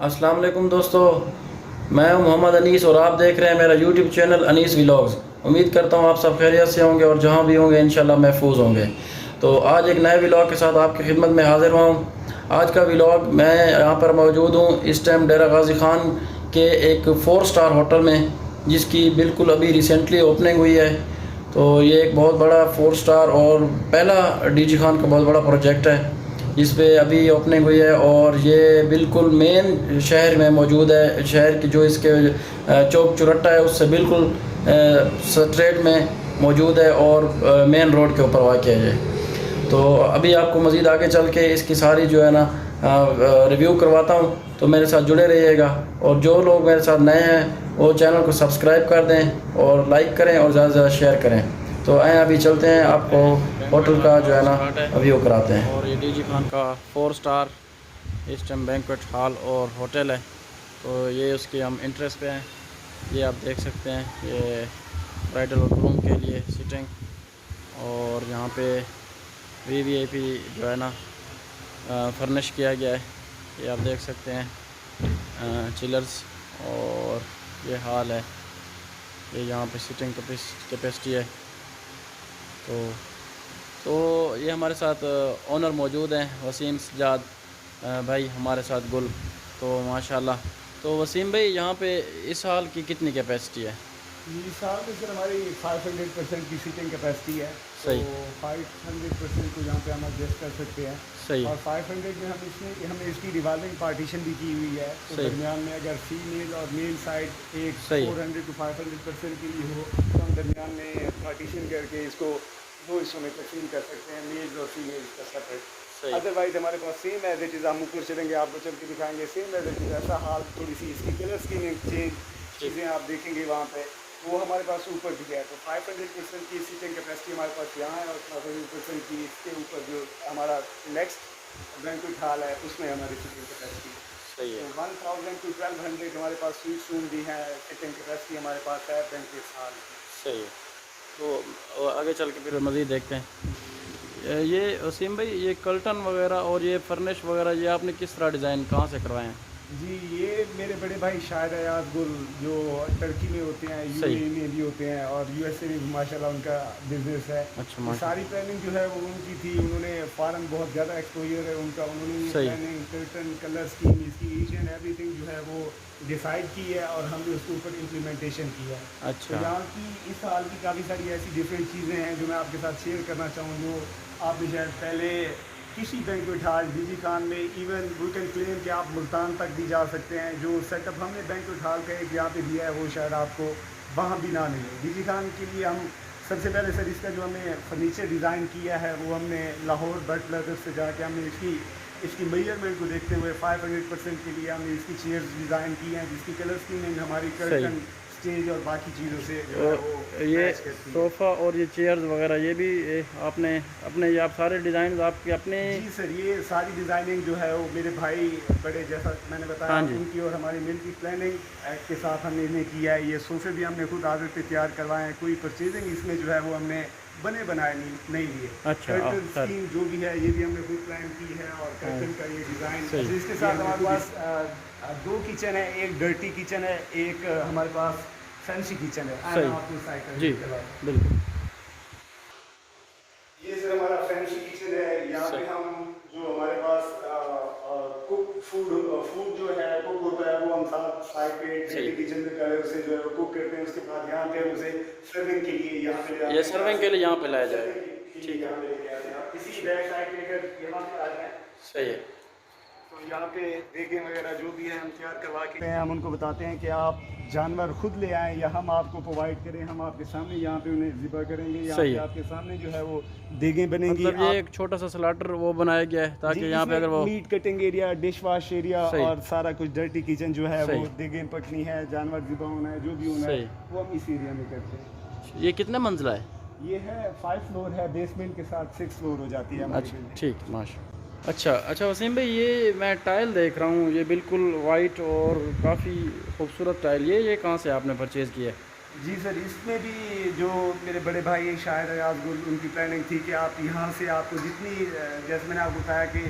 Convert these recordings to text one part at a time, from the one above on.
अस्सलाम वालेकुम दोस्तों, मैं हूं मोहम्मद अनीस और आप देख रहे हैं मेरा यूट्यूब चैनल अनीस व्लॉग्स। उम्मीद करता हूं आप सब खैरियत से होंगे और जहां भी होंगे इंशाल्लाह महफूज होंगे। तो आज एक नए व्लॉग के साथ आपकी खिदमत में हाजिर हुआ हूं। आज का व्लॉग मैं यहां पर मौजूद हूं इस टाइम डेरा गाजी खान के एक 4 स्टार होटल में, जिसकी बिल्कुल अभी रिसेंटली ओपनिंग हुई है। तो ये एक बहुत बड़ा 4 स्टार और पहला डीजी खान का बहुत बड़ा प्रोजेक्ट है जिस पे अभी ओपनिंग हुई है, और ये बिल्कुल मेन शहर में मौजूद है। शहर की जो इसके चौक चुरट्टा है उससे बिल्कुल स्ट्रेट में मौजूद है और मेन रोड के ऊपर वाक़ है। तो अभी आपको मज़ीद आगे चल के इसकी सारी जो है ना रिव्यू करवाता हूँ, तो मेरे साथ जुड़े रहिएगा। और जो लोग मेरे साथ नए हैं वो चैनल को सब्सक्राइब कर दें और लाइक करें और ज़्यादा से ज़्यादा शेयर करें। तो आए अभी चलते हैं, आपको होटल का जो है ना रिव्यू कराते हैं। और ये डीजी खान का 4 स्टार इस टाइम बैंक्वेट हॉल और होटल है। तो ये उसके हम इंटरेस्ट पे हैं, ये आप देख सकते हैं। ये ब्राइडल और ग्रूम के लिए सीटिंग, और यहाँ पे वीवीआईपी जो है ना फर्निश किया गया है, ये आप देख सकते हैं। चिलर्स और ये हॉल है, ये यहाँ पे सीटिंग कैपेसिटी है। तो ये हमारे साथ ओनर मौजूद हैं, वसीम सजाद भाई हमारे साथ गुल। तो माशाल्लाह। तो वसीम भाई, यहाँ पे इस हॉल की कितनी कैपेसिटी है? इस साल में सर हमारी 500% की सीटिंग कैपेसिटी है। सही। तो 500% को यहाँ पे हम एडजस्ट कर सकते हैं। सही। और 500 में हमने इसकी रिवॉल्विंग पार्टीशन भी की हुई है। तो सही। दरमियान में अगर फीमेल और मेल साइड एक सही। 400 to 500% के लिए हो, तो हम दरमियान में पार्टीशन करके इसको दो हिस्सों में तकसीम कर सकते हैं, मेल और फीमेल का सेपरेट। अदरवाइज हमारे पास सेम एज इट इज़, हम ऊपर चलेंगे आपको चल के दिखाएंगे, सेम एज इट इज़ ऐसा हाल। थोड़ी सी इसकी कलर स्कीमिंग चेंज चीज़ें आप देखेंगे वहाँ पे, वो हमारे पास ऊपर भी है। तो 500% की सीटिंग कैपेसिटी हमारे पास यहाँ है, और 500% की इसके ऊपर जो हमारा नेक्स्ट बैंक्वेट हॉल है उसमें हमारी सीटिंग कैपेसिटी सही है। तो 1000 to 1200 हमारे पास स्वीट रूम भी है। सीटिंग कैपेसिटी हमारे पास है बैंक्वेट हॉल की। सही है। तो आगे चल के फिर मज़ीद देखते हैं। ये वसीम भाई, ये कर्टन वगैरह और ये फर्निश वगैरह ये आपने किस तरह डिज़ाइन कहाँ से करवाए हैं? जी, ये मेरे बड़े भाई शाहिद अयाज गुल जो टर्की में होते हैं, सही। यूएई में भी होते हैं, और यूएसए में भी माशाल्लाह उनका बिजनेस है। अच्छा, ये माशा। सारी प्लानिंग जो है वो उनकी थी। उन्होंने फ़ॉरेन बहुत ज़्यादा एक्सपोजर है उनका। उन्होंने ये सही। प्लानिंग, कर्टन, कलर स्कीम, इसकी ईच एंड एवरीथिंग जो है वो डिसाइड की है, और हमने उसके ऊपर इम्प्लीमेंटेशन की है। तो अच्छा। यहाँ की इस साल की काफ़ी सारी ऐसी डिफरेंट चीज़ें हैं जो मैं आपके साथ शेयर करना चाहूँ, जो आपने शायद पहले किसी बैंक्वेट हॉल डीजी खान में, इवन वी कैन क्लेम कि आप मुल्तान तक भी जा सकते हैं। जो सेटअप हमने बैंक्वेट हॉल का एक यहाँ पे दिया है वो शायद आपको वहाँ भी ना मिले। डीजी खान के लिए हम सबसे पहले सर इसका जो हमने फर्नीचर डिज़ाइन किया है वो हमने लाहौर बट लेदर से जाके हमने इसकी मेजरमेंट को देखते हुए 500% के लिए हमने इसकी चेयर्स डिज़ाइन की हैं, जिसकी कलर स्कीमिंग हमारी कर्टन, स्टेज और बाकी चीज़ों से जो है वो ये मैच करती है। सोफ़ा और ये चेयर्स वगैरह ये भी आपने अपने, ये आप सारे डिज़ाइन आपके अपने? जी सर, ये सारी डिज़ाइनिंग जो है वो मेरे भाई बड़े, जैसा मैंने बताया, हाँ जी। उनकी और हमारी मिलकर प्लानिंग के साथ हमने इन्हें किया है। ये सोफ़े भी हमने खुद आदत पे तैयार करवाए हैं। कोई परचेजिंग इसमें जो है वो हमने बने बनाए नहीं लिए। अच्छा, कर्टन सर। स्कीम जो भी है ये भी हमने खुद प्लान की है, और कर्टन का ये डिज़ाइन। सही। अच्छा, इसके साथ हमारे पास दो किचन है, एक डर्टी किचन है, एक हमारे पास फैंसी किचन है। सही। आपको साइड जी, बिल्कुल। ये सर हमारा फैंसी किचन है। यहाँ पे हम जो हमारे पास कुक फूड जो है कुक होता है वो हम साइड पे सही। किचन में कर उसे जो है वो कुक करते हैं। उसके बाद यहाँ पे उसे सर्विंग के लिए यहाँ पे ये सर्विंग के लिए यहाँ पे लाया जाए। ठीक है, यहाँ पे लेके आते हैं। आप इसी बैक साइड पे अगर यहाँ पे आ जाए सही है। तो यहाँ पे देखें वगैरह जो भी है हम तैयार करवा के हम उनको बताते हैं कि आप जानवर खुद ले आएँ या हम आपको प्रोवाइड करें। हम आपके सामने यहाँ पे उन्हें ज़िबा करेंगे। यहाँ सही पे है। आपके सामने जो है वो देगें बनेंगी। मतलब ये एक छोटा सा स्लाटर वो बनाया गया है ताकि यहाँ पे अगर वो meat cutting area, dish wash area सही। और सारा कुछ डर्टी किचन जो है सही। वो देगें पकनी है, जानवर ज़िबा होना है, जो भी होना है सही। वो हम इस एरिया में करते हैं। ये कितने मंजिला है? ये है 5 फ्लोर है, बेसमेंट के साथ 6 फ्लोर हो जाती है हमारी अच्छा, बिल्डिंग। ठीक, माशा। अच्छा वसीम भाई, ये मैं टाइल देख रहा हूँ, ये बिल्कुल वाइट और काफ़ी खूबसूरत टाइल। ये कहाँ से आपने परचेज़ किया है? जी सर, इसमें भी जो मेरे बड़े भाई शायद अयाज गुल, उनकी प्लानिंग थी कि आप यहाँ से आपको जितनी, जैसे मैंने आपको बताया कि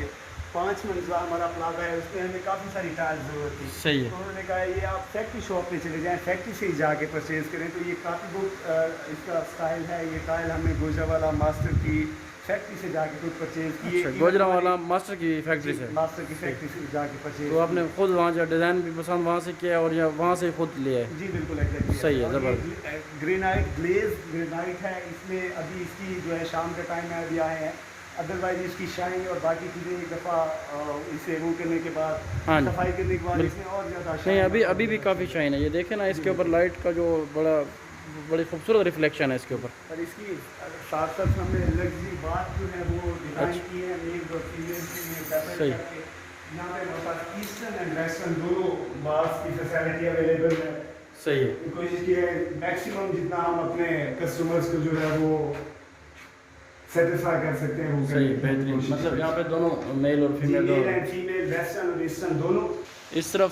5 मंजिला हमारा प्लाजा है, उसमें हमें काफ़ी सारी टाइल्स ज़रूरत थी। सही है। तो उन्होंने कहा ये आप फैक्ट्री शॉप पे चले जाएं, फैक्ट्री से ही जाके परचेज़ करें। तो ये काफ़ी बुक इसका स्टाइल है, ये टाइल हमने गोजरावाला मास्टर की फैक्ट्री से जाके खुद परचेज़ किए। अच्छा, गोजरावाला मास्टर की फैक्ट्री से? मास्टर की फैक्ट्री से जाके परचेज़। तो आपने खुद वहाँ जो डिज़ाइन भी पसंद वहाँ से किया और या वहाँ से खुद लिया है? जी बिल्कुल एग्जैक्टली। सही है, ज़बरदस्त। ग्रेनाइट ग्लेज ग्रेनाइट है इसमें, अभी इसकी जो है शाम का टाइम है, अभी आए हैं। अदरवाइज इसकी शाइन और बाकी चीज़ें एक दफ़ा इसे वो करने के बाद, हाँ जी, सफाई करने के बाद इसमें और ज़्यादा नहीं अभी भी काफ़ी शाइन है। ये देखें ना, इसके ऊपर लाइट का जो बड़ी खूबसूरत रिफ्लेक्शन है इसके ऊपर। और इसकी साथ साथ हमने लग्जरी बात जो है वो डिज़ाइन की है, मेल और फीमेल के लिए सेपरेट सही। करके। यहाँ पे हमारे पास ईस्टर्न एंड वेस्टर्न दोनों बार्स की फैसिलिटी अवेलेबल है। सही है। कोशिश की है मैक्सिमम जितना हम अपने कस्टमर्स को जो है वो सेटिस्फाई कर सकते हैं वो सही, करने की बेहतरीन। कोशिश मतलब करते यहाँ हैं। पे दोनों मेल और फीमेल मेल दोनों। एंड फीमेल, वेस्टर्न और ईस्टर्न दोनों। इस तरफ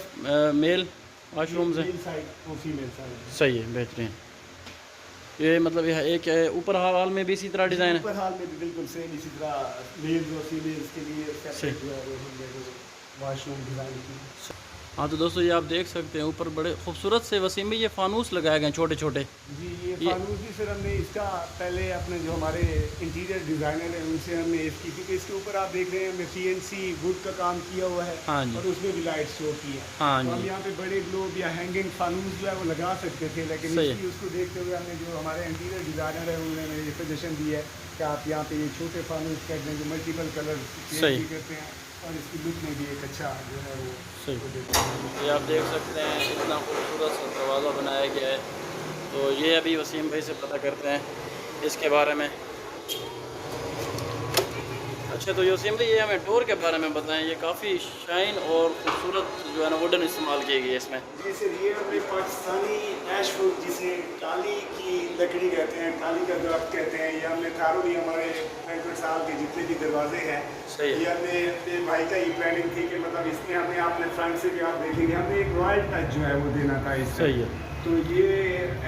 मेल वाशरूम्स है। मेल साइड वो फीमेल साइड। सही है, बेहतरीन। ये मतलब यह एक ऊपर हॉल में भी इसी तरह डिज़ाइन है? ऊपर हाल में भी बिल्कुल सेम इसी तरह मेल्स और फीमेल्स के लिए सही। सेपरेट जो है वो हमने वाशरूम डिज़ाइन की। हाँ तो दोस्तों, ये आप देख सकते हैं ऊपर बड़े खूबसूरत से वसीम में ये फानूस लगाए गए हैं छोटे छोटे। जी ये फानूस भी सर हमने इसका पहले अपने जो हमारे इंटीरियर डिज़ाइनर हैं उनसे हमने इसकी, क्योंकि इसके ऊपर आप देख रहे हैं हमने CNC वुड का काम किया हुआ है। हाँ जी। और उसमें भी लाइट शो की है। हाँ तो हम जी। यहाँ पे बड़े ग्लोब या हैंगिंग फानूस जो है वो लगा सकते थे, लेकिन सही है। इसकी उसको देखते हुए हमने जो हमारे इंटीरियर डिज़ाइनर है उन्होंने ये सजेशन दी है कि आप यहाँ पे ये छोटे फानूस कर दें जो मल्टीपल कलर सही। करते हैं, और इसकी लुक में भी एक अच्छा जो है वो सही। वो देते हैं। ये आप देख सकते हैं इतना खूबसूरत सा दरवाज़ा बनाया गया है। तो ये अभी वसीम भाई से पता करते हैं इसके बारे में। अच्छा तो वसीम भाई, ये हमें डोर के बारे में बताएं। ये काफ़ी शाइन और खूबसूरत जो है ना वुडन इस्तेमाल की गई है इसमें। जी सर, ये हमने पाकिस्तानी ऐशवुड जिसे टाली की लकड़ी कहते हैं, टाली का दरख्त कहते हैं, ये हमने थारोली हमारे 35 साल के जितने भी दरवाजे हैं, सही है। ये हमने अपने भाई का ही प्लानिंग थी कि मतलब इसमें हमने अपने फ्रंट से भी आप देखेंगे हमने एक रॉयल टच जो है वो देना था इससे। सही है। तो ये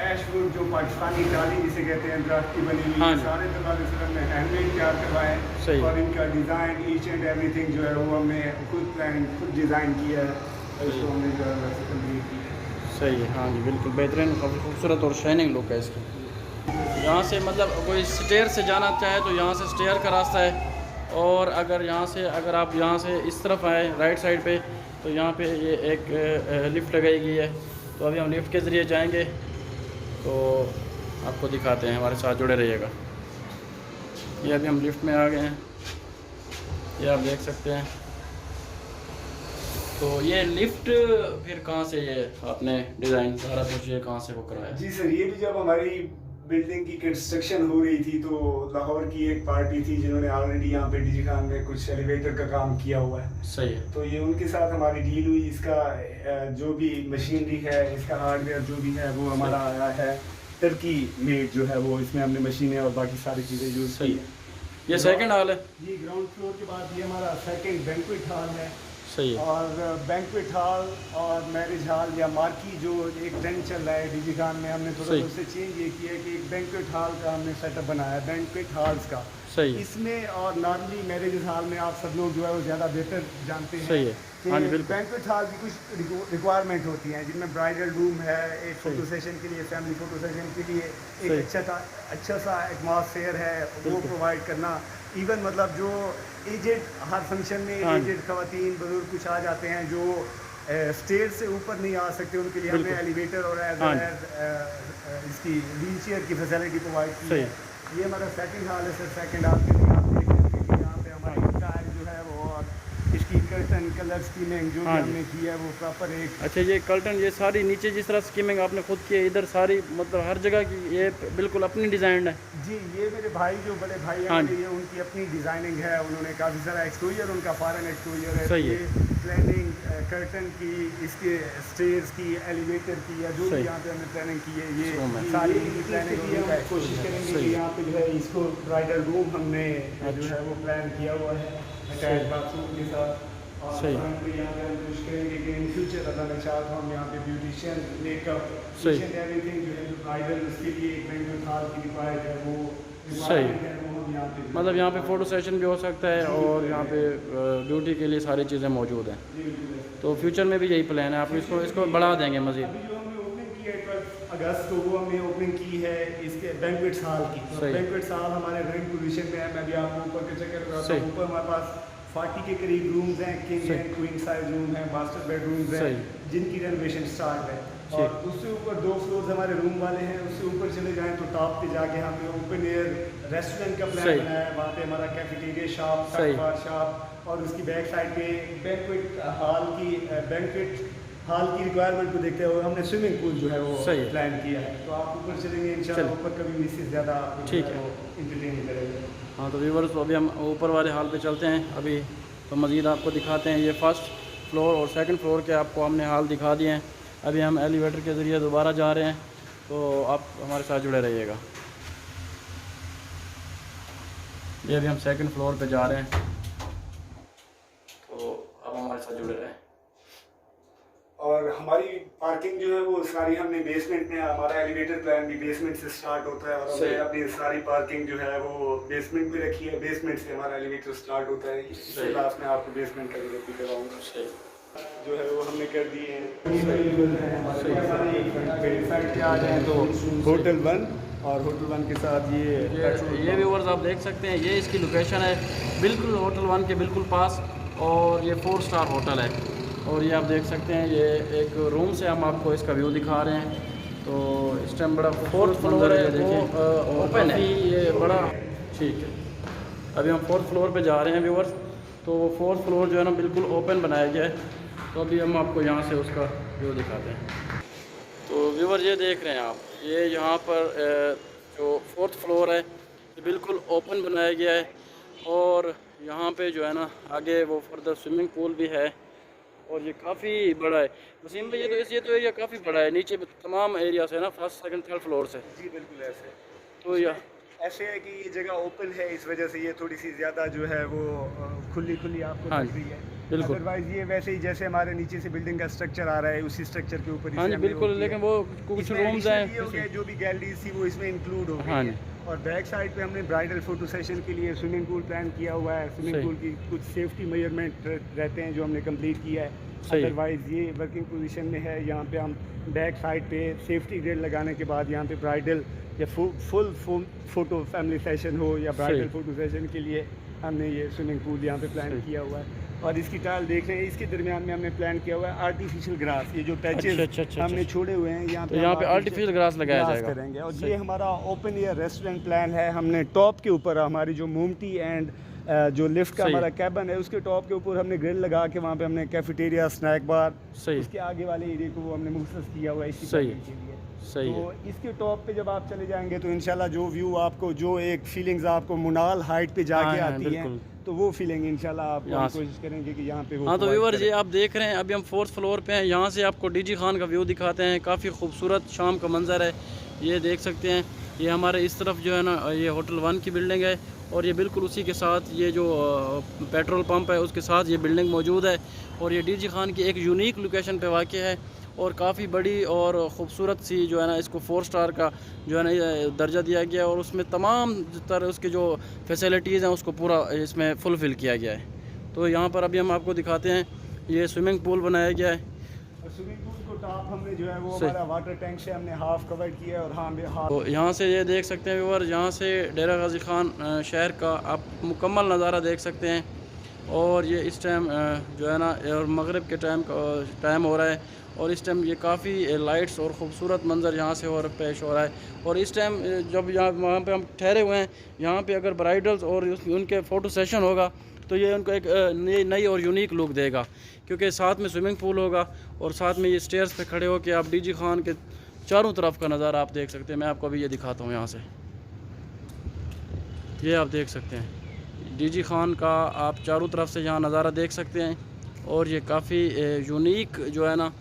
ऐशवुड जो पाकिस्तानी टाली जिसे कहते हैं दरख्त की बनी हुई, हाँ। सारे दरवाजे सर हमने हैंडमेड तैयार करवाए सही। और इनका डिज़ाइन ईच एंड एवरीथिंग जो है वो हमने खुद प्लान खुद डिज़ाइन किया है, और इसको हमने जो है वैसे कंप्लीट किया है। सही है। हाँ जी बिल्कुल बेहतरीन, काफ़ी खूबसूरत और शाइनिंग लुक है इसकी। यहाँ से मतलब कोई स्टेयर से जाना चाहे तो यहाँ से स्टेयर का रास्ता है, और अगर आप यहाँ से इस तरफ आए राइट साइड पे तो यहाँ पे ये एक लिफ्ट लगाई गई है। तो अभी हम लिफ्ट के ज़रिए जाएंगे, तो आपको दिखाते हैं, हमारे साथ जुड़े रहिएगा। ये अभी हम लिफ्ट में आ गए हैं, ये आप देख सकते हैं। तो ये लिफ्ट फिर कहाँ से ये आपने डिज़ाइन सारा कुछ ये कहाँ से वो कराया? जी सर, ये भी जब हमारी बिल्डिंग की कंस्ट्रक्शन हो रही थी तो लाहौर की एक पार्टी थी जिन्होंने ऑलरेडी यहाँ पे डीजी खान में कुछ एलिवेटर का काम किया हुआ है। सही है। तो ये उनके साथ हमारी डील हुई, इसका जो भी मशीनरी है, इसका हार्डवेयर जो भी है वो हमारा आया है टर्की मेड जो है वो, इसमें हमने मशीनें और बाकी सारी चीज़ें यूज़ की है। ये सेकंड हॉल है? जी, ग्राउंड फ्लोर के बाद ये हमारा सेकंड बैंक्वेट हॉल है। सही है। और बैंक्वेट हॉल और मैरिज हॉल या मार्की जो एक ट्रेंड चल रहा है डीजी खान में, हमने थोड़ा सही। उससे चेंज ये किया है कि एक बैंक्वेट हॉल का हमने सेटअप बनाया है, बैंक्वेट हॉल्स का सही है। इसमें। और नॉर्मली मैरिज हॉल में आप सब लोग जो है वो ज़्यादा बेहतर जानते हैं सही है। हाँ जी, बिल्कुल। बैंक्वेट हॉल की कुछ रिक्वायरमेंट होती हैं जिनमें ब्राइडल रूम है, एक फोटो सेशन के लिए, फैमिली फोटो सेशन के लिए सही। एक अच्छा सा एटमॉस्फेयर है वो प्रोवाइड करना। इवन मतलब जो एजेड हर फंक्शन में हाँ। एजेड खवातीन बुजुर्ग कुछ आ जाते हैं जो स्टेज से ऊपर नहीं आ सकते, उनके लिए हमने बिल्कुल। एलिवेटर और हाँ। इसकी व्हील चेयर की फैसिलिटी प्रोवाइड की सही। है। ये हमारा सेकंड हॉल है सर। सेकंड हॉल के लिए आप देख सकते हैं कि यहाँ पे हमारी टायर जो है वो और इसकी कर्टन कलर स्कीमिंग जो भी हाँ जी। हमने की है वो प्रॉपर एक। अच्छा, ये कर्टन ये सारी नीचे जिस तरह स्कीमिंग आपने खुद की है, इधर सारी मतलब हर जगह की ये बिल्कुल अपनी डिज़ाइन है? जी, ये मेरे भाई जो बड़े भाई हैं हाँ मेरे, ये उनकी अपनी डिज़ाइनिंग है, उन्होंने काफ़ी सारा एक्सपोजर उनका फॉरेन एक्सपोजर है। सही है। ये प्लानिंग कर्टन की, इसके स्टेयर्स की, एलिवेटर की या जो भी सही। यहाँ पे हमने प्लानिंग की है, ये इसको मैं- सारी प्लानिंग की है। हम कोशिश करेंगे कि यहाँ पे जो है इसको ब्राइडल रूम हमने जो है वो प्लान किया हुआ है अटैच बाथरूम के साथ। और सही। फ्रंट पे यहाँ पे हम कोशिश करेंगे कि इन फ्यूचर अगर मैं चाहता हूँ हम यहाँ पे ब्यूटिशियन मेकअप सही। एवरीथिंग जो है जो ब्राइडल उसके लिए एक बैंक्वेट हॉल की रिक्वायर्ड है वो सही। requirement है, वो हम यहाँ पे मतलब यहाँ पे फ़ोटो सेशन भी हो सकता है और यहाँ पे ब्यूटी के लिए सारी चीज़ें मौजूद हैं। जी बिल्कुल है। तो फ्यूचर में भी यही प्लान है, आप इसको बढ़ा देंगे मज़ीद? अभी जो हमने ओपनिंग की है 12 अगस्त को, वो हमने ओपनिंग की है इसके बैंक्वेट्स हॉल की। तो सही। बैंक्वेट्स हॉल हमारे रनिंग पोजीशन में है। मैं भी आपको ऊपर के चक्कर कराता हूँ। सही। ऊपर हमारे पास 40 के करीब रूम्स हैं, किंग सही। एंड क्वीन साइज रूम है, मास्टर बेडरूम्स हैं सही। जिनकी रेनोवेशन स्टार्ट है। और उससे ऊपर 2 फ्लोर्स हमारे रूम वाले हैं। उससे ऊपर चले जाएं तो टॉप पे जाके यहाँ पे ओपन एयर रेस्टोरेंट का प्लान सही। बनाया है। वहाँ पे हमारा कैफेटेरिया शॉप, सही। बार शॉप, और उसकी बैक साइड पे बैंक्वेट हॉल की रिक्वायरमेंट को देखते हुए हमने स्विमिंग पूल जो है वो सही। प्लान किया है। तो आप ऊपर चलेंगे इंशाल्लाह, चलिए। ऊपर कभी इससे ज़्यादा आपको ठीक जो है। वो इंटरटेन करेंगे। हाँ तो व्यूवर्स, तो अभी हम ऊपर वाले हॉल पे चलते हैं। अभी तो मज़ीद आपको दिखाते हैं। ये फर्स्ट फ्लोर और सेकंड फ्लोर के आपको हमने हॉल दिखा दिए हैं। अभी हम एलिवेटर के ज़रिए दोबारा जा रहे हैं, तो आप हमारे साथ जुड़े रहिएगा। ये अभी हम सेकंड फ्लोर पे जा रहे हैं, तो आप हमारे साथ जुड़े रहें। और हमारी पार्किंग जो है वो सारी हमने बेसमेंट में, हमारा एलिवेटर प्लान भी बेसमेंट से स्टार्ट होता है। और सही। हमने अपनी सारी पार्किंग जो है वो बेसमेंट में रखी है। बेसमेंट से हमारा एलिवेटर स्टार्ट होता है। इसके लास्ट में आपको बेसमेंट का भी करवाऊंगा। सही। जो है वो हमने कर दिए हैं। हमारे साइड पे आ जाए तो होटल 1, और होटल 1 के साथ ये व्यूवर्स आप देख सकते हैं, ये इसकी लोकेशन है बिल्कुल होटल 1 के बिल्कुल पास, और ये 4 स्टार होटल है। और ये आप देख सकते हैं, ये एक रूम से हम आपको इसका व्यू दिखा रहे हैं। तो इस टाइम बड़ा 4th फ्लोर है, देखिए ओपन है ये बड़ा। ठीक है, अभी हम 4th फ्लोर पे जा रहे हैं व्यूवर्स। तो 4th फ्लोर जो है ना बिल्कुल ओपन बनाया गया है। तो अभी हम आपको यहाँ से उसका व्यू दिखाते हैं। तो व्यूवर ये देख रहे हैं आप, ये यहाँ पर जो 4th फ्लोर है ये बिल्कुल ओपन बनाया गया है। और यहाँ पे जो है ना आगे वो फर्दर स्विमिंग पूल भी है, और ये काफ़ी बड़ा है। वसीम भाई, ये तो एरिया काफ़ी बड़ा है, नीचे तमाम एरिया से ना, फर्स्ट सेकंड थर्ड फ्लोर से। जी बिल्कुल ऐसे। तो यह ऐसे है कि ये जगह ओपन है, इस वजह से ये थोड़ी सी ज़्यादा जो है वो खुली आपको हाँ लग रही है। बिल्कुल। अदरवाइज ये वैसे ही जैसे हमारे नीचे से बिल्डिंग का स्ट्रक्चर आ रहा है, उसी स्ट्रक्चर के ऊपर हाँ जी बिल्कुल, लेकिन वो कुछ रूम्स हैं, जो भी गैलरीज थी वो इसमें इंक्लूड हो हाँ गई जी। है। और बैक साइड पे हमने ब्राइडल फोटो सेशन के लिए स्विमिंग पूल प्लान किया हुआ है। स्विमिंग सही। पूल की कुछ सेफ्टी मेजरमेंट रहते हैं जो हमने कंप्लीट किया है। सही। अदरवाइज ये वर्किंग पोजीशन में है। यहाँ पे हम बैक साइड पे सेफ्टी ग्रिल लगाने के बाद यहाँ पे ब्राइडल या फुल फोटो फैमिली सेशन हो या ब्राइडल फोटो सेशन के लिए हमने ये स्विमिंग पूल यहाँ पे प्लान किया हुआ है। और इसकी टाइल देख रहे हैं, इसके दरमियान में हमने प्लान किया हुआ है आर्टिफिशियल ग्रास। ये जो पैचेस हमने छोड़े हुए हैं यहाँ तो यहाँ पे आर्टिफिशियल ग्रास लगाया जाएगा करेंगे। और ये हमारा ओपन एयर रेस्टोरेंट प्लान है। हमने टॉप के ऊपर हमारी जो मोमटी एंड जो लिफ्ट का हमारा कैबिन है उसके टॉप के ऊपर हमने ग्रिल लगा के वहाँ पे हमने कैफेटेरिया, स्नैक बार, उसके आगे वाले एरिया को वो हमने मुख्तस किया हुआ है इसी के लिए। सही तो इसके टॉप पे जब आप चले जाएंगे तो इंशाल्लाह जो व्यू आपको, जो एक फीलिंग्स आपको मुनाल हाइट पे जाके आती हैं, तो वो फीलिंग इंशाल्लाह आप कोशिश करेंगे कि यहाँ पे हो। हाँ तो व्यूअर्स, ये आप देख रहे हैं, अभी हम 4th फ्लोर पे हैं। यहाँ से आपको डीजी खान का व्यू दिखाते हैं। काफ़ी खूबसूरत शाम का मंजर है, ये देख सकते हैं। ये हमारे इस तरफ जो है ना ये होटल 1 की बिल्डिंग है, और ये बिल्कुल उसी के साथ ये जो पेट्रोल पंप है उसके साथ ये बिल्डिंग मौजूद है। और ये डीजी खान की एक यूनिक लोकेशन पे वाक़ है, और काफ़ी बड़ी और ख़ूबसूरत सी जो है ना, इसको 4 स्टार का जो है ना दर्जा दिया गया है। और उसमें तमाम तरह उसके जो फैसिलिटीज़ हैं उसको पूरा इसमें फुलफ़िल किया गया है। तो यहाँ पर अभी हम आपको दिखाते हैं, ये स्विमिंग पूल बनाया गया है। स्विमिंग पूल को टॉप हमने जो है वो हमारा वाटर टैंक से हमने हाफ कवर किया है। और हाँ तो यहाँ से ये देख सकते हैं व्यूअर, यहाँ से डेरा गाजी खान शहर का आप मुकम्मल नज़ारा देख सकते हैं। और ये इस टाइम जो है ना, और मगरिब के टाइम हो रहा है, और इस टाइम ये काफ़ी लाइट्स और ख़ूबसूरत मंजर यहाँ से और पेश हो रहा है। और इस टाइम जब यहाँ वहाँ पे हम ठहरे हुए हैं, यहाँ पे अगर ब्राइडल्स और उनके फ़ोटो सेशन होगा तो ये उनको एक नई और यूनिक लुक देगा, क्योंकि साथ में स्विमिंग पूल होगा और साथ में ये स्टेयर्स पे खड़े होकर आप डीजी खान के चारों तरफ का नज़ारा आप देख सकते हैं। मैं आपको अभी ये दिखाता हूँ यहाँ से, ये आप देख सकते हैं डीजी खान का, आप चारों तरफ से यहाँ नज़ारा देख सकते हैं। और ये काफ़ी यूनिक जो है ना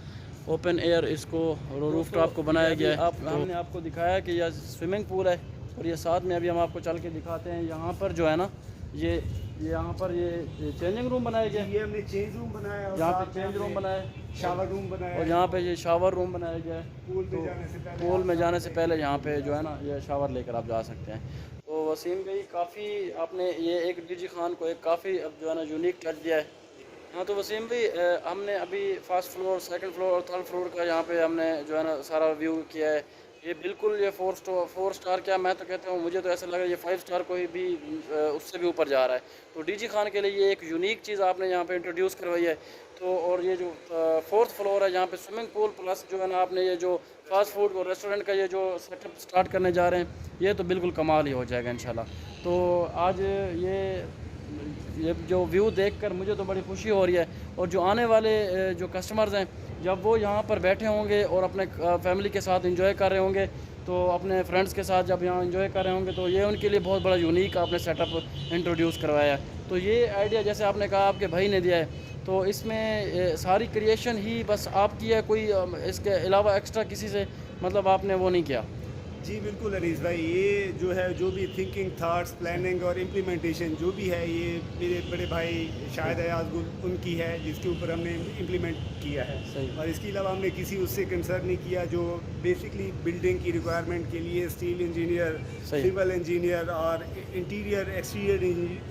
ओपन एयर इसको रूफ टॉप को बनाया गया है। हमने आपको दिखाया कि यह स्विमिंग पूल है, और ये साथ में अभी हम आपको चल के दिखाते हैं। यहाँ पर जो है ना ये यहाँ पर ये चेंजिंग रूम बनाया गया है। ये हमने चेंज रूम बनाया है, यहाँ पे चेंज रूम बनाया है, शावर रूम बनाया है, और यहाँ पे ये शावर रूम बनाया गया है। पूल में जाने से पहले यहाँ पे जो है ना ये शावर लेकर आप जा सकते हैं। तो वसीम भाई काफ़ी आपने ये एक डीजी खान को एक काफ़ी अब जो है ना यूनिक टच दिया है। हाँ तो वसीम भाई हमने अभी फर्स्ट फ्लोर, सेकंड फ्लोर और थर्ड फ्लोर का यहाँ पे हमने जो है ना सारा व्यू किया है। ये बिल्कुल ये फोर स्टार क्या, मैं तो कहता हूँ, मुझे तो ऐसा लग रहा है ये 5 स्टार कोई भी उससे भी ऊपर जा रहा है। तो डीजी खान के लिए ये एक यूनिक चीज़ आपने यहाँ पे इंट्रोड्यूस करवाई है। तो और ये जो फोर्थ फ्लोर है, यहाँ पे स्विमिंग पूल प्लस जो है ना आपने ये जो फास्ट फूड और रेस्टोरेंट का ये जो सेटअप स्टार्ट करने जा रहे हैं, ये तो बिल्कुल कमाल ही हो जाएगा इंशाल्लाह। तो आज ये जो व्यू देखकर मुझे तो बड़ी खुशी हो रही है। और जो आने वाले जो कस्टमर्स हैं, जब वो यहाँ पर बैठे होंगे और अपने फैमिली के साथ एंजॉय कर रहे होंगे, तो अपने फ्रेंड्स के साथ जब यहाँ एंजॉय कर रहे होंगे, तो ये उनके लिए बहुत बड़ा यूनिक आपने सेटअप इंट्रोड्यूस करवाया है। तो ये आइडिया जैसे आपने कहा आपके भाई ने दिया है, तो इसमें सारी क्रिएशन ही बस आपकी है, कोई इसके अलावा एक्स्ट्रा किसी से मतलब आपने वो नहीं किया? जी बिल्कुल अनीस भाई, ये जो है जो भी थिंकिंग, थाट्स, प्लानिंग और इम्प्लीमेंटेशन जो भी है, ये मेरे बड़े भाई शाहिद अयाज गुल उनकी है, जिसके ऊपर हमने इम्प्लीमेंट किया है। सही। और इसके अलावा हमने किसी उससे कंसर्न नहीं किया। जो बेसिकली बिल्डिंग की रिक्वायरमेंट के लिए स्टील इंजीनियर, सिविल इंजीनियर और इंटीरियर एक्सटीरियर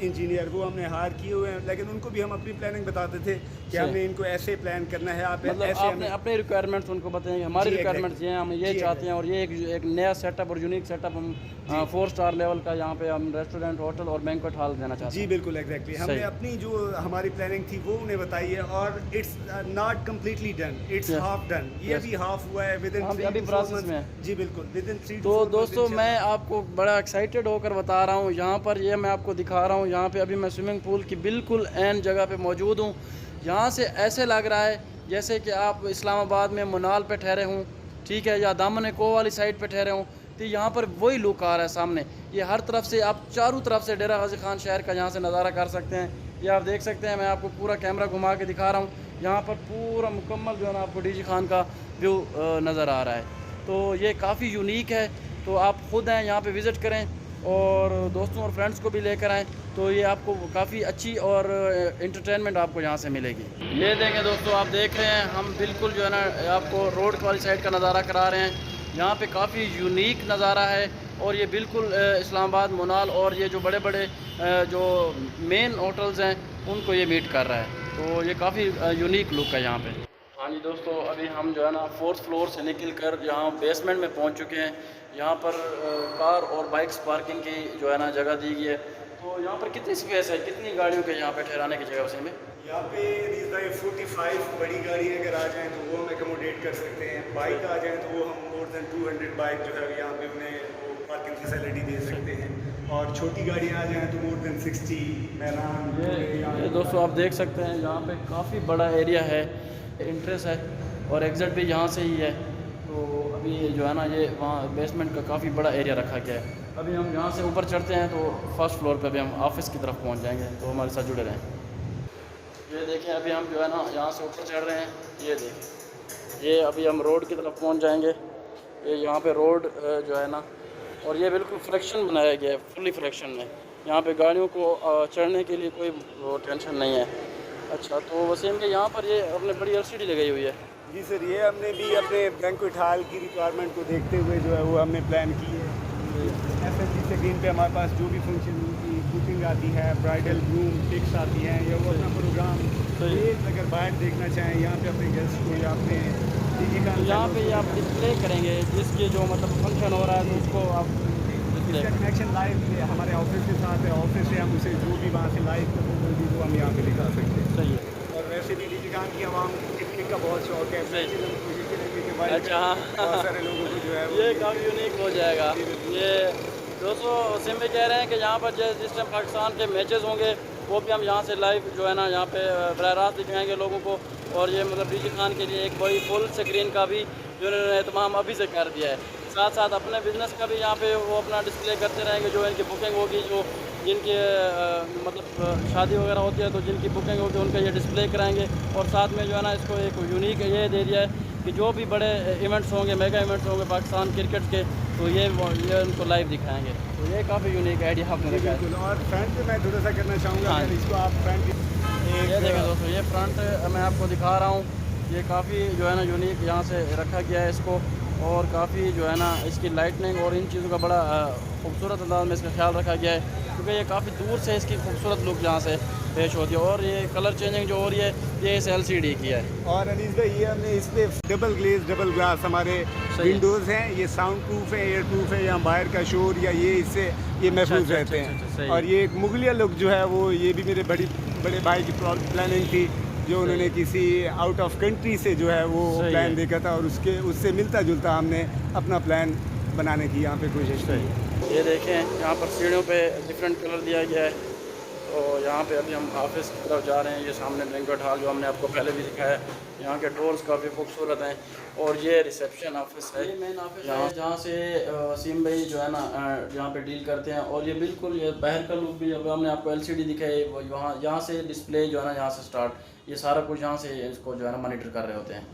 इंजीनियर वो हमने हायर किए हुए हैं, लेकिन उनको भी हम अपनी प्लानिंग बताते थे कि हमने इनको ऐसे प्लान करना है। आप मतलब ऐसे आपने अपने रिक्वायरमेंट्स उनको बताएंगे, हमारी जी, रिक्वायरमेंट्स ये हैं, हम ये चाहते हैं, और ये एक नया सेटअप और यूनिक सेटअप हम 4 स्टार लेवल का यहाँ पे हम रेस्टोरेंट, होटल और बैंक्वेट हॉल देना चाहते हैं। जी बिल्कुल एग्जैक्टली, हमने अपनी जो हमारी प्लानिंग थी वो उन्हें बताई है। और it's not completely done, it's half done. ये भी हाफ हुआ है, विद इन अभी प्रोसेस में है। जी बिल्कुल, विद इन 3 तो दोस्तों मैं आपको बड़ा एक्साइटेड होकर बता रहा हूँ, यहाँ पर ये मैं आपको दिखा रहा हूँ, यहाँ पे अभी मैं स्विमिंग पूल की बिल्कुल ऐन जगह पे मौजूद हूँ। यहाँ से ऐसे लग रहा है जैसे कि आप इस्लामाबाद में मुनाल पे ठहरे हों, ठीक है, या दामन को वाली साइड पे ठहरे हों। तो यहाँ पर वही लुक आ रहा है सामने। ये हर तरफ से आप चारों तरफ से डेरा गाजी खान शहर का यहाँ से नज़ारा कर सकते हैं। ये आप देख सकते हैं, मैं आपको पूरा कैमरा घुमा के दिखा रहा हूँ। यहाँ पर पूरा मुकम्मल जो है ना आपको डीजी खान का व्यू नज़र आ रहा है। तो ये काफ़ी यूनिक है। तो आप ख़ुद हैं यहाँ पे विज़िट करें और दोस्तों और फ्रेंड्स को भी लेकर आएँ, तो ये आपको काफ़ी अच्छी और इंटरटेनमेंट आपको यहाँ से मिलेगी। ये देखें दोस्तों, आप देख रहे हैं हम बिल्कुल जो है ना आपको रोड वाली साइड का नज़ारा करा रहे हैं। यहाँ पे काफ़ी यूनिक नज़ारा है और ये बिल्कुल इस्लामाबाद, मुनाल और ये जो बड़े बड़े जो मेन होटल्स हैं उनको ये मीट कर रहा है। तो ये काफ़ी यूनिक लुक है यहाँ पे। हाँ जी दोस्तों, अभी हम जो है ना 4th फ्लोर से निकल कर यहाँ बेसमेंट में पहुँच चुके हैं। यहाँ पर कार और बाइक्स पार्किंग की जो है ना जगह दी गई है। तो यहाँ पर कितनी स्पेस है, कितनी गाड़ियों के यहाँ पे ठहराने की जगह उसी में? यहाँ पे 45 बड़ी गाड़ी अगर आ जाएँ तो वो हम एकोमोडेट कर सकते हैं। बाइक आ जाएँ तो वो हम मोर देन 200 बाइक जो है यहाँ पे उन्हें वो पार्किंग फैसिलिटी दे सकते हैं। और छोटी गाड़ियाँ आ जाएँ तो मोर देन 60 मैदान। ये दोस्तों आप देख सकते हैं यहाँ पे काफ़ी बड़ा एरिया है, इंट्रेंस है और एग्ज़िट भी यहाँ से ही है। तो अभी जो है ना ये वहाँ बेसमेंट का काफ़ी बड़ा एरिया रखा गया है। अभी हम यहाँ से ऊपर चढ़ते हैं तो फर्स्ट फ्लोर पे अभी हम ऑफिस की तरफ पहुँच जाएंगे, तो हमारे साथ जुड़े रहें। ये देखें अभी हम जो है ना यहाँ से ऊपर चढ़ रहे हैं। ये देखें, ये अभी हम रोड की तरफ पहुँच जाएंगे। ये यहाँ पे रोड जो है ना, और ये बिल्कुल फ्रैक्शन बनाया गया है, फुली फ्रैक्शन में। यहाँ पे गाड़ियों को चढ़ने के लिए कोई वो टेंशन नहीं है। अच्छा, तो वसीम के यहाँ पर ये अपने बड़ी LCD लगाई हुई है। जी सर, ये हमने भी अपने बैंक्वेट हॉल की रिक्वायरमेंट को देखते हुए जो है वो हमने प्लान की है। FSG स्क्रीन पे हमारे पास जो भी फंक्शन की बुकिंग आती है, ब्राइडल ग्रूम पिक्स आती हैं, या वो अपना प्रोग्राम अगर बाहर देखना चाहें यहाँ पे अपने गेस्ट को या अपने तो यहाँ पे आप डिस्प्ले करेंगे जिसके जो मतलब फंक्शन हो रहा है, तो उसको आप इसका कनेक्शन लाइव हमारे ऑफिस के साथ है। ऑफिस से हम उसे जो भी वहाँ से लाइव वो हम यहाँ पे दिखा सकते हैं। सही है। और वैसे भी डीजी खान की आवाम पिकनिक का बहुत शौक है। अच्छा, बहुत सारे लोगों को जो है ये काफ़ी यूनिक हो जाएगा। ये दोस्तों वसीम भी कह रहे हैं कि यहाँ पर जिस टाइम पाकिस्तान के मैचेस होंगे वो भी हम यहाँ से लाइव जो है ना यहाँ पे बराह रास्त दिखाएंगे लोगों को। और ये मतलब डीजी खान के लिए एक बड़ी फुल स्क्रीन का भी जो उन्होंने एहतमाम अभी से कर दिया है। साथ साथ अपने बिज़नेस का भी यहाँ पे वो अपना डिस्प्ले करते रहेंगे। जो इनकी बुकिंग होगी, जो जिनके मतलब शादी वगैरह होती है तो जिनकी बुकिंग होगी उनका ये डिस्प्ले कराएंगे। और साथ में जो है ना इसको एक यूनिक ये दे दिया है कि जो भी बड़े इवेंट्स होंगे, मेगा इवेंट्स होंगे पाकिस्तान क्रिकेट के, तो ये उनको लाइव दिखाएंगे। तो ये काफ़ी यूनिक आइडिया आपने रखा है। और फ्रंट पे मैं थोड़ा सा करना चाहूँगा, इसको आप फ्रंट ये देखें दोस्तों, ये फ्रंट मैं आपको दिखा रहा हूँ। ये काफ़ी जो है ना यूनिक यहाँ से रखा गया है इसको। और काफ़ी जो है ना इसकी लाइटनिंग और इन चीज़ों का बड़ा खूबसूरत अंदाज में इसका ख्याल रखा गया है, क्योंकि ये काफ़ी दूर से इसकी खूबसूरत लुक यहाँ से पेश होती है। और ये कलर चेंजिंग जो हो रही है ये इस LCD की है। और अनीस भाई ये हमने इस पे डबल ग्लास हमारे विंडोज़ हैं, ये साउंड प्रूफ है, एयर प्रूफ है, यहाँ बाहर का शोर या ये इससे ये महफूज रहते हैं। और ये एक मुगलिया लुक जो है वो ये भी मेरे बड़े भाई की प्लानिंग थी, जो उन्होंने किसी आउट ऑफ कंट्री से जो है वो प्लान देखा था और उससे मिलता जुलता हमने अपना प्लान बनाने की यहाँ पे कोशिश की। ये देखें यहाँ पर सीढ़ियों पे डिफरेंट कलर दिया गया है। तो यहाँ पे अभी हम ऑफिस की तरफ जा रहे हैं। ये सामने बैंक्वेट हॉल जो हमने आपको पहले भी दिखाया है, यहाँ के डोर्स काफ़ी खूबसूरत हैं। और ये रिसेप्शन ऑफिस है, ये मेन ऑफिस है जहाँ से वसीम भाई जो है ना यहाँ पे डील करते हैं। और ये बिल्कुल ये बाहर का लुक भी जब हमने आपको LCD दिखाई यहाँ से डिस्प्ले जो है ना यहाँ से स्टार्ट ये सारा कुछ यहाँ से इसको जो है ना मॉनिटर कर रहे होते हैं।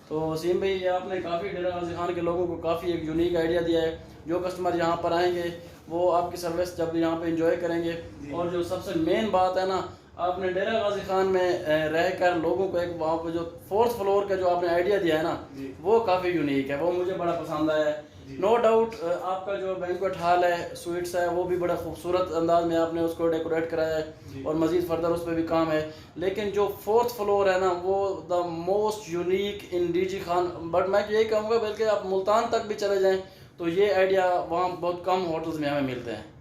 तो वसीम भाई ये आपने काफ़ी डेरा गाजी खान के लोगों को काफ़ी एक यूनिक आइडिया दिया है। जो कस्टमर यहाँ पर आएंगे वो आपकी सर्विस जब यहाँ पे एंजॉय करेंगे। और जो सबसे मेन बात है ना, आपने डेरा गाजी खान में रहकर लोगों को एक वहाँ पर जो 4th फ्लोर का जो आपने आइडिया दिया है ना वो काफ़ी यूनिक है, वो मुझे बड़ा पसंद आया है। नो डाउट आपका जो बैंक्वेट हॉल है, स्वीट्स है, वो भी बड़ा खूबसूरत अंदाज में आपने उसको डेकोरेट कराया है और मज़ीद फर्दर उस पर भी काम है। लेकिन जो 4th फ्लोर है ना वो the most unique in DG Khan. But मैं यही कहूँगा बल्कि आप मुल्तान तक भी चले जाएँ तो ये आइडिया वहाँ बहुत कम होटल्स में हमें मिलते हैं।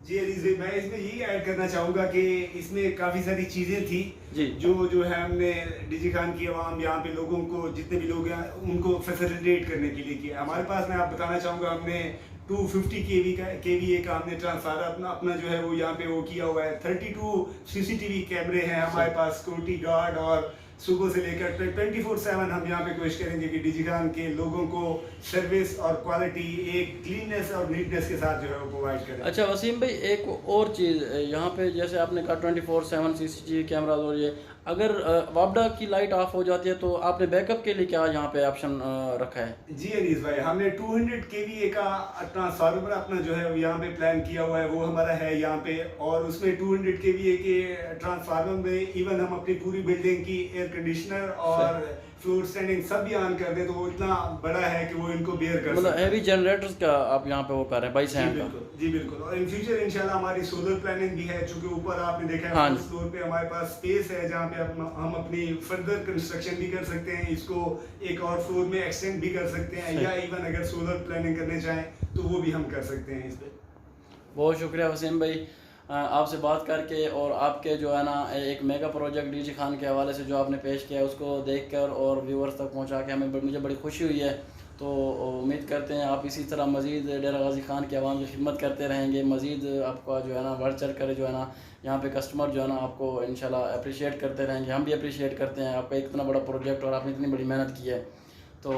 जी अलीस भाई, मैं इसमें यही ऐड करना चाहूँगा कि इसमें काफ़ी सारी चीज़ें थी जी जो है हमने DG खान की आवाम यहाँ पे लोगों को जितने भी लोग हैं उनको फैसिलिटेट करने के लिए किया। हमारे पास मैं आप बताना चाहूँगा हमने 250 kVA का हमने ट्रांसफार्मर अपना जो है वो यहाँ पे वो किया हुआ है। 32 CCTV कैमरे हैं हमारे पास, सिक्योरिटी गार्ड, और सुबह से लेकर 24/7 हम यहाँ पे कोशिश करेंगे कि DG खान के लोगों को सर्विस और क्वालिटी एक क्लीननेस और नीटनेस के साथ जो है वो प्रोवाइड करें। अच्छा वसीम भाई, एक और चीज़ यहाँ पे जैसे आपने कहा 24/7 CCTV कैमरा, और ये अगर वापडा की लाइट ऑफ हो जाती है तो आपने बैकअप के लिए क्या यहाँ पे ऑप्शन रखा है? जी अनीस भाई, हमने 200 kVA का ट्रांसफार्मर अपना जो है यहाँ पे प्लान किया हुआ है, वो हमारा है यहाँ पे। और उसमें 200 kVA के ट्रांसफार्मर में इवन हम अपनी पूरी बिल्डिंग की एयर कंडीशनर और फ्लोर स्टैंडिंग सब भी ऑन कर दें तो वो इतना बड़ा है कि वो इनको बेयर कर मतलब हैवी जनरेटर्स का आप यहाँ पे वो कर रहे हैं 22 एम्प का? जी बिल्कुल। और इन फ्यूचर इंशाल्लाह हमारी सोलर प्लानिंग भी है, चूंकि ऊपर आपने देखा है हाँ, फर्स्ट फ्लोर पे हमारे पास स्पेस है जहाँ पे हम अपनी फर्दर कंस्ट्रक्शन भी कर सकते हैं, इसको एक और फ्लोर में एक्सटेंड भी कर सकते हैं, या इवन अगर सोलर प्लानिंग करने चाहें तो वो भी हम कर सकते हैं इस पर। बहुत शुक्रिया वसीम भाई आपसे बात करके, और आपके जो है ना एक मेगा प्रोजेक्ट DG खान के हवाले से जो आपने पेश किया उसको देखकर और व्यूअर्स तक पहुंचा के मुझे बड़ी खुशी हुई है। तो उम्मीद करते हैं आप इसी तरह मज़ीद डेरा गाजी खान के आवाम की खिदमत करते रहेंगे। मज़ीद आपका जो है ना बढ़ चढ़ कर जो है ना यहाँ पे कस्टमर जो है ना आपको इंशाल्लाह अप्रिशिएट करते रहेंगे। हम भी अप्रिशिएट करते हैं आपका इतना बड़ा प्रोजेक्ट और आपने इतनी बड़ी मेहनत की है, तो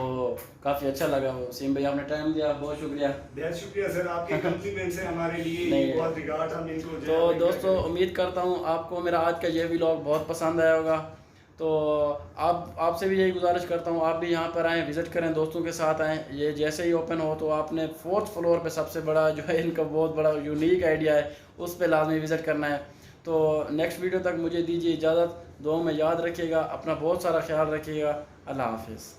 काफ़ी अच्छा लगा। वसीम भाई आपने टाइम दिया, बहुत शुक्रिया। बहुत शुक्रिया सर, आपके कम्प्लीमेंट्स हैं हमारे लिए, बहुत रिगार्ड हम इनको। तो दोस्तों उम्मीद करता हूँ आपको मेरा आज का ये व्लॉग बहुत पसंद आया होगा। तो आपसे भी यही गुजारिश करता हूँ आप भी यहाँ पर आएँ, विज़िट करें, दोस्तों के साथ आएँ। ये जैसे ही ओपन हो तो आपने 4th फ्लोर पे सबसे बड़ा जो है इनका बहुत बड़ा यूनिक आइडिया है उस पर लाजमी विज़िट करना है। तो नेक्स्ट वीडियो तक मुझे दीजिए इजाज़त, दुआ में याद रखिएगा, अपना बहुत सारा ख्याल रखिएगा। अल्लाह हाफिज़।